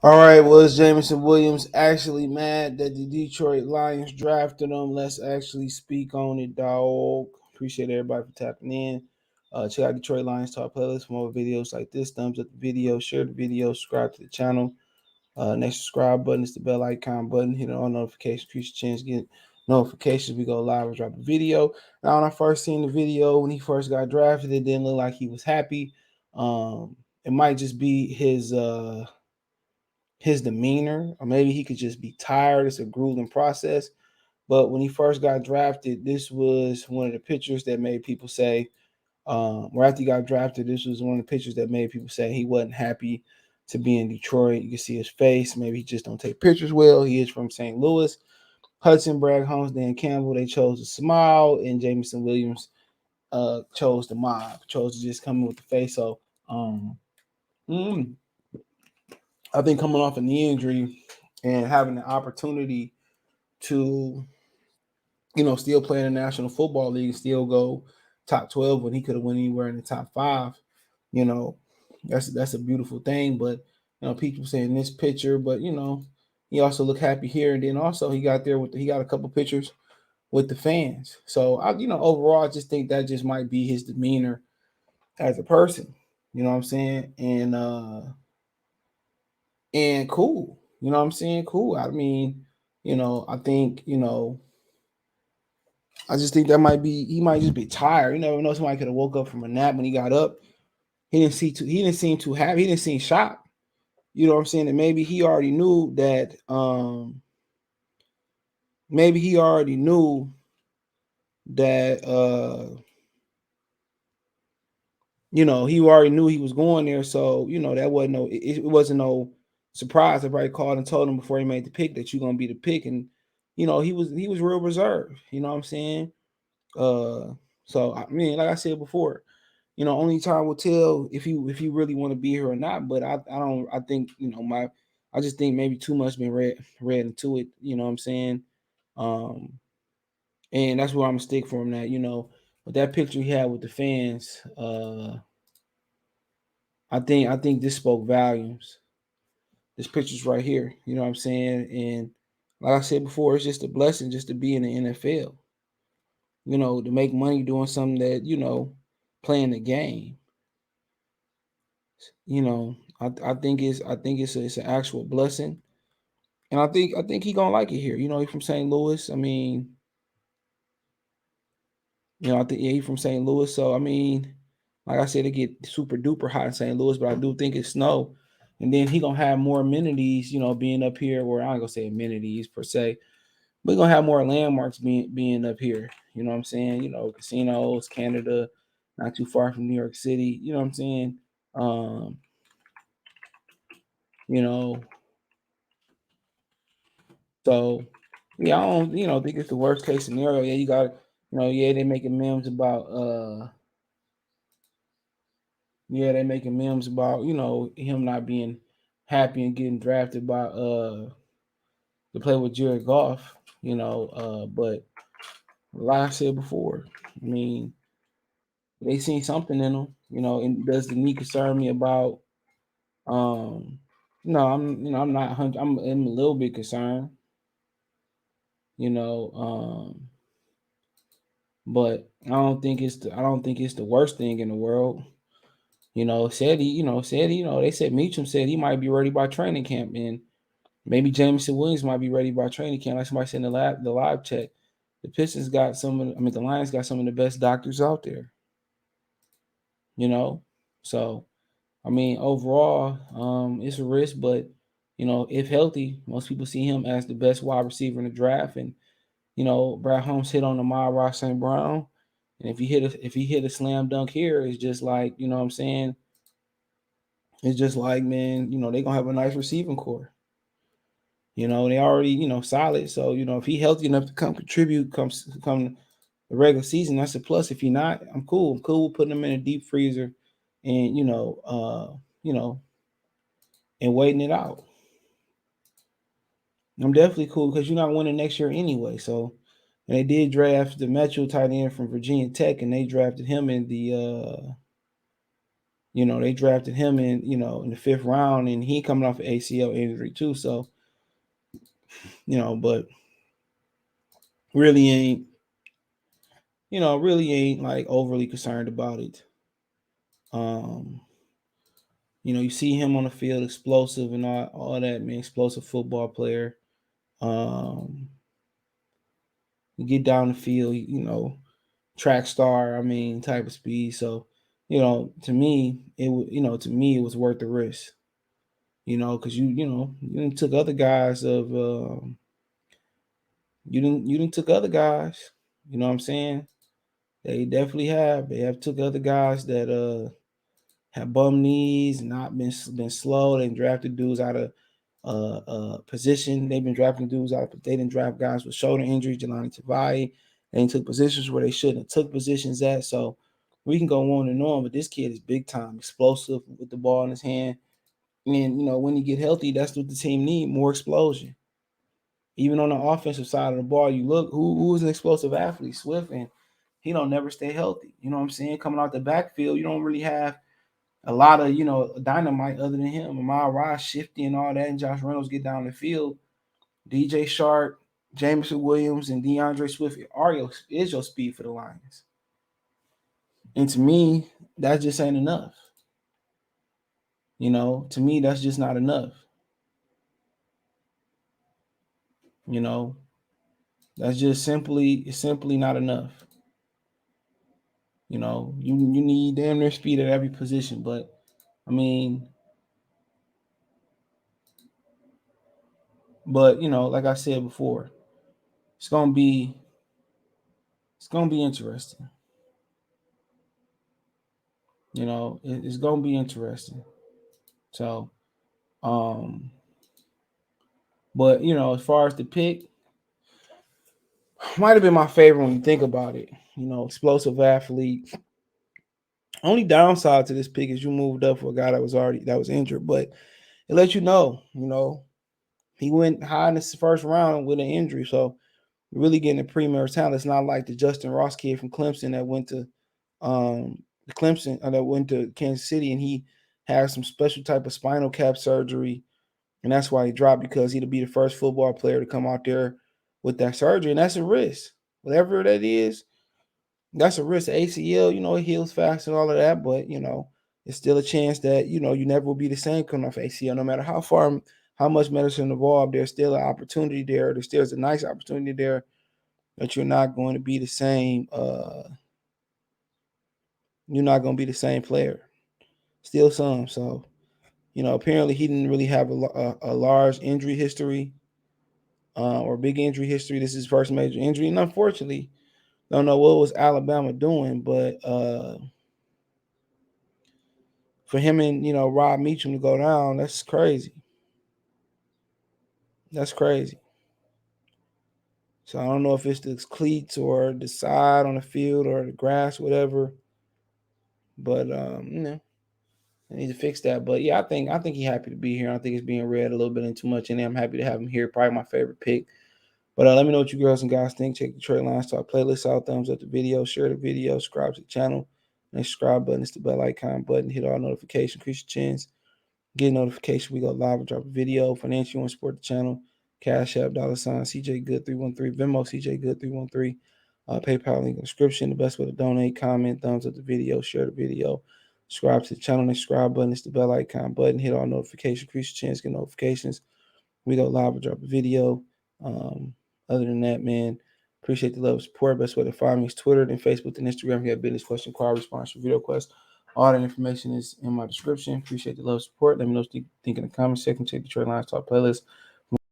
All right, was Jameson Williams actually mad that the Detroit Lions drafted him? Let's actually speak on it, dog. Appreciate everybody for tapping in. Check out Detroit Lions Talk playlist for more videos like this. Thumbs up the video, share the video, subscribe to the channel. Next subscribe button is the bell icon button. Hit on notifications, increase your chance to get notifications. We go live and drop a video. Now, when I first seen the video when he first got drafted, it didn't look like he was happy. It might just be his demeanor, or maybe he could just be tired. It's a grueling process. But when he first got drafted, this was one of the pictures that made people say, or after he got drafted, this was one of the pictures that made people say he wasn't happy to be in Detroit. You can see his face. Maybe he just don't take pictures well. He is from St. Louis. Hudson, Bragg, Holmes, Dan Campbell, they chose to smile, and Jameson Williams chose the mob, chose to just come in with the face. So mm, I think coming off a knee injury and having the opportunity to, still play in the National Football League, still go top 12 when he could have went anywhere in the top five, you know, that's a beautiful thing. But people saying this picture, but he also looked happy here, and then also he got there he got a couple pictures with the fans. So overall, I just think that just might be his demeanor as a person. You know what I'm saying? And cool. You know what I'm saying? Cool. I mean, I think, I just think that he might just be tired. You never know, somebody could have woke up from a nap when he got up. He didn't seem too happy. He didn't seem shocked. You know what I'm saying? And maybe he already knew that maybe he already knew that he already knew he was going there. So, that wasn't it wasn't no surprise. Everybody called and told him before he made the pick that you're gonna be the pick. And he was real reserved. You know what I'm saying? Uh so I mean, like I said before, only time will tell if you really want to be here or not. But I don't I think, I just think maybe too much been read into it, you know what I'm saying? Um and that's where I'm gonna stick for him that, with that picture he had with the fans, I think this spoke volumes. This picture's right here, you know what I'm saying? And like I said before, it's just a blessing just to be in the NFL, to make money doing something that, playing the game. I think it's an actual blessing, and I think he gonna like it here. He from St. Louis. I mean, I think, yeah, he from St. Louis. So I mean, like I said, it get super duper hot in St. Louis, but I do think it's snow, and then he gonna have more amenities. Being up here, where I ain't gonna say amenities per se, but he gonna have more landmarks being up here. You know what I'm saying? Casinos, Canada, not too far from New York City. You know what I'm saying? Um, you know, So yeah, I don't think it's the worst case scenario. Yeah, you got yeah, they making memes about him not being happy and getting drafted by to play with Jared Goff, but like I said before, I mean, they seen something in him, and does the knee concern me about no, I'm not I'm a little bit concerned, you know, but I don't think it's the worst thing in the world. They said Meacham said he might be ready by training camp, and maybe Jameson Williams might be ready by training camp. Like somebody said in the live chat, the Pistons got the Lions got some of the best doctors out there. You know, so I mean, overall, it's a risk, but if healthy, most people see him as the best wide receiver in the draft, and Brad Holmes hit on the Ross St. Brown. And if he hit a slam dunk here, it's just like, what I'm saying? It's just like, man, they're gonna have a nice receiving core. They already, solid. So, if he healthy enough to come contribute, come the regular season, that's a plus. If he not, I'm cool. I'm cool with putting him in a deep freezer and and waiting it out. I'm definitely cool because you're not winning next year anyway. So, and they did draft the Metro tight end from Virginia Tech, and they drafted him in the They drafted him in the 5th round, and he coming off an ACL injury too. So, but really ain't, like overly concerned about it. Um, you see him on the field, explosive and all that, man, explosive football player. You get down the field, track star, type of speed. So, to me, it was worth the risk. Because you took other guys you didn't took other guys. You know what I'm saying? They definitely have. They have took other guys that have bum knees, not been slow. They drafted dudes out of position. They've been drafting dudes out. They didn't draft guys with shoulder injuries. Jelani Tavai. They took positions where they shouldn't have took positions at. So we can go on and on, but this kid is big time, explosive with the ball in his hand. And when you get healthy, that's what the team need, more explosion. Even on the offensive side of the ball, you look who is an explosive athlete, Swift, and he don't never stay healthy. You know what I'm saying? Coming out the backfield, you don't really have a lot of dynamite other than him. Amar Ross, Shifty, and all that, and Josh Reynolds get down the field. DJ Shark, Jameson Williams, and DeAndre Swift is your speed for the Lions. And to me, that just ain't enough. To me, that's just not enough. That's just simply not enough. You need damn near speed at every position, but like I said before, it's gonna be interesting. It's gonna be interesting. So, but as far as the pick, might have been my favorite when you think about it. Explosive athlete. Only downside to this pick is you moved up for a guy that was injured, but it lets he went high in the first round with an injury, so you're really getting a premier talent. It's not like the Justin Ross kid from Clemson that went to that went to Kansas City, and he had some special type of spinal cap surgery, and that's why he dropped, because he'd be the first football player to come out there with that surgery, and that's a risk. Whatever that is, that's a risk. ACL, it heals fast and all of that, but it's still a chance that you never will be the same coming off ACL. No matter how much medicine involved, there's still an opportunity there. There's still a nice opportunity there that you're not going to be the same. You're not going to be the same player. Still some. So, apparently he didn't really have a large injury history or big injury history. This is his first major injury, and unfortunately, don't know what was Alabama doing, but for him and Rob Meacham to go down, that's crazy. That's crazy. So I don't know if it's the cleats or the side on the field or the grass, whatever. But I need to fix that. But yeah, I think he's happy to be here. I think it's being read a little bit and too much in there. I'm happy to have him here. Probably my favorite pick. But let me know what you girls and guys think. Check the Trade Line Talk playlist out. Thumbs up the video. Share the video. Subscribe to the channel. And subscribe button is the bell icon button. Hit all notifications. Increase your chance. Get a notification. We go live and drop a video. Financial, you want to support the channel. Cash App, $ CJ Good 313. Venmo, CJ Good 313. PayPal link in the description. The best way to donate. Comment, thumbs up the video. Share the video. Subscribe to the channel. The subscribe button is the bell icon button. Hit all notifications. Increase your chance. Get notifications. We go live and drop a video. Other than that, man, appreciate the love and support. Best way to find me is Twitter, then Facebook, then Instagram. If you have business question, inquiry, response, or video requests, all that information is in my description. Appreciate the love and support. Let me know what you think in the comment section. Check the Trade Lines Talk playlist